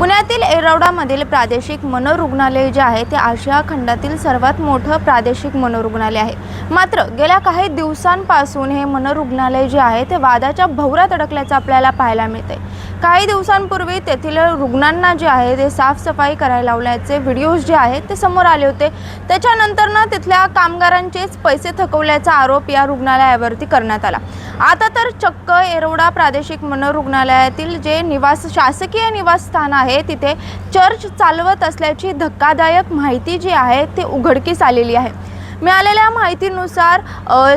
पुण्यातील येरवड्यामधील प्रादेशिक मनोरुग्णालय जे आहे ते आशिया खंडातील सर्वात मोठं प्रादेशिक मनोरुग्णालय आहे। मात्र गेल्या काही दिवसांपासून हे मनोरुग्णालय जे आहे ते वादाच्या भोवऱ्यात अडकल्याचं आपल्याला पाहायला मिळते। काही दिवसांपूर्वी तेथील रुग्णांना जे आहे ते साफसफाई करायला लावल्याचे व्हिडिओज जे आहेत ते समोर आले होते। त्याच्यानंतर तिथल्या कामगारांचेच पैसे थकवल्याचा आरोप या रुग्णालयावरती करण्यात आला। आता तर चक्क येरवडा प्रादेशिक मनोरुग्णालयातील जे शासकीय निवासस्थान आहे तिथे चर्च चालवत असल्याची धक्कादायक माहिती जी आहे ते उघडकीस आलेली आहे। मिळालेल्या माहितीनुसार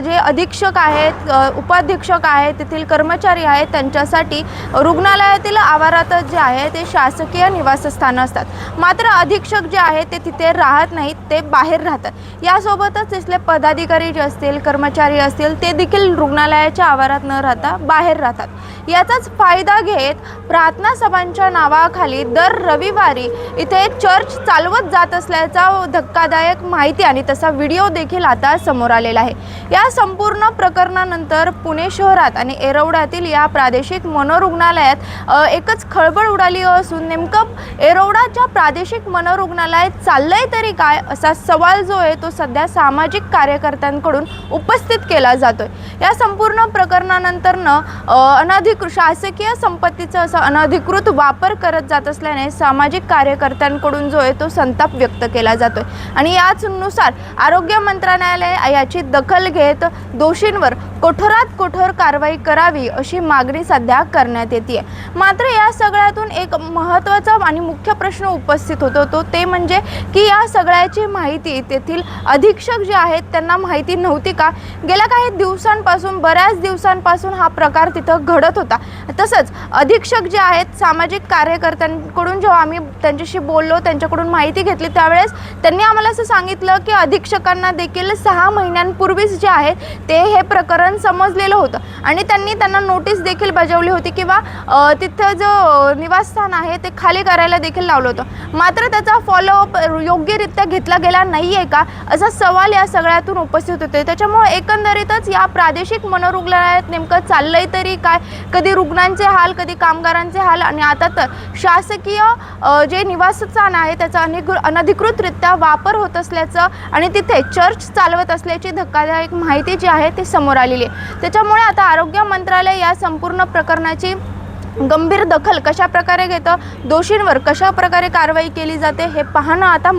जे अधीक्षक आहेत, उपाधीक्षक आहेत, तेथील कर्मचारी आहेत त्यांच्यासाठी रुग्णालयातील आवारात जे आहे ते शासकीय निवासस्थान असतात। मात्र अधीक्षक जे आहेत ते तिथे राहत नाहीत, ते बाहेर राहतात। यासोबतच तिथले पदाधिकारी जे असतील, कर्मचारी असतील ते देखील रुग्णालयाच्या आवारात न राहता बाहेर राहतात। याचाच फायदा घेत प्रार्थना सभांच्या नावाखाली दर रविवारी इथे चर्च चालवत जात असल्याचा धक्कादायक माहिती आणि तसा व्हिडिओ देखील आता समोर आलेला आहे। या संपूर्ण प्रकरणानंतर पुणे शहरात आणि येरवड्यातील या प्रादेशिक मनोरुग्णालयात एकच खळबळ उडाली असून नेमकं येरवड्याच्या प्रादेशिक मनोरुग्णालयात चाललंय तरी काय असा सवाल जो आहे तो सध्या सामाजिक कार्यकर्त्यांकडून उपस्थित केला जातोय। या संपूर्ण प्रकरणानंतर शासकीय संपत्तीचा असा अनधिकृत वापर करत जात असल्याने सामाजिक कार्यकर्त्यांकडून जो आहे तो संताप व्यक्त केला जातोय आणि याचनुसार आरोग्य मंत्रालयाने याची दखल घेत दोषींवर कठोरात कठोर कारवाई करावी अशी मागणी सध्या करण्यात येते। मात्र या सगळ्यातून एक महत्त्वाचा आणि मुख्य प्रश्न उपस्थित होतो ते म्हणजे की या सगळ्याची माहिती तेथील अधीक्षक जे आहेत त्यांना माहिती नव्हती का? गेल्या काही दिवसांपासून बऱ्याच दिवसांपासून हा प्रकार तिथं घडत होता। तसंच अधीक्षक जे आहेत सामाजिक कार्यकर्त्यांकडून जेव्हा आम्ही त्यांच्याशी बोललो, त्यांच्याकडून माहिती घेतली त्यावेळेस त्यांनी आम्हाला असं सांगितलं की अधीक्षकांना देखील 6 महिन्यांपूर्वीच जे आहे ते हे प्रकरण समजलेलं होतं आणि त्यांना नोटीस देखील बजावली होती किंवा तिथं जो निवासस्थान आहे ते खाली करायला देखील लावलं होतं। मात्र त्याचा फॉलोअप योग्यरित्या घेतला गेला नाही आहे का असा सवाल या सगळ्यातून उपस्थित होते। त्याच्यामुळे एकंदरीतच या प्रादेशिक मनोरुग्णालयात नेमकं चाललंय तरी काय? कधी रुग्णांचे हाल, कधी कामगारांचे हाल आणि आता तर शासकीय जे निवासस्थान आहे त्याचा अनधिकृतरित्या वापर होत असल्याचं आणि तिथे चर्च चालवत असल्याची धक्कादायक माहिती जी आहे ते समोर आलेली आहे। त्याच्यामुळे आता आरोग्य मंत्रालय या संपूर्ण प्रकरणाची गंभीर दखल कशा प्रकारे घेतं, दोषींवर कशा प्रकारे कारवाई केली जाते हे पाहणं आता।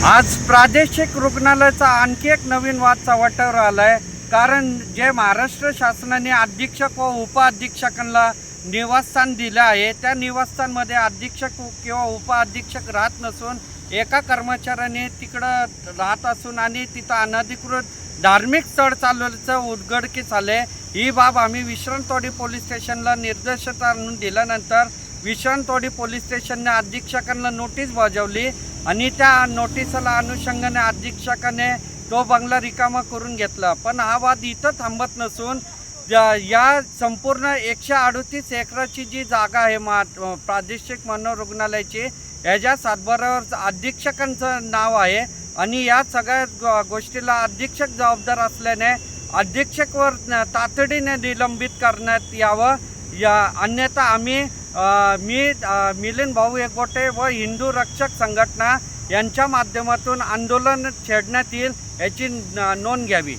आज प्रादेशिक रुग्णालयाचा आणखी एक नवीन वाद चव्हाट्यावर आलाय। कारण जे महाराष्ट्र शासनाने अधीक्षक व उपअधीक्षकांना निवासस्थान दिलं आहे त्या निवासस्थानमध्ये अधीक्षक किंवा उपअधीक्षक राहत नसून एका कर्मचाऱ्याने तिकडं राहत असून आणि तिथं अनधिकृत धार्मिक स्थळ चालवल्याचं उघडकीस आले। ही बाब आम्ही विश्रांतवाडी पोलीस स्टेशनला निर्देशित आणून दिल्यानंतर विश्रांतवाडी पोलीस स्टेशनने अधीक्षकांना नोटीस बजावली आणि त्या नोटीसला अनुषंगाने अधीक्षकाने तो बंगला रिकामा करून घेतला। पण हा वाद इथं थांबत नसून या संपूर्ण 138 एकराची जी जागा आहे प्रादेशिक मनोरुग्णालयाची याच्या सातबारावर अधीक्षकांचं नाव आहे आणि या सगळ्या गोष्टीला अधीक्षक जबाबदार असल्याने अधीक्षकवर तातडीने निलंबित करण्यात यावं। अन्यथा मी मिलिंद भाऊ एकबोटे व हिंदू रक्षक संघटना यांच्या माध्यमातून आंदोलन छेडण्यात येईल याची नोंद घ्यावी।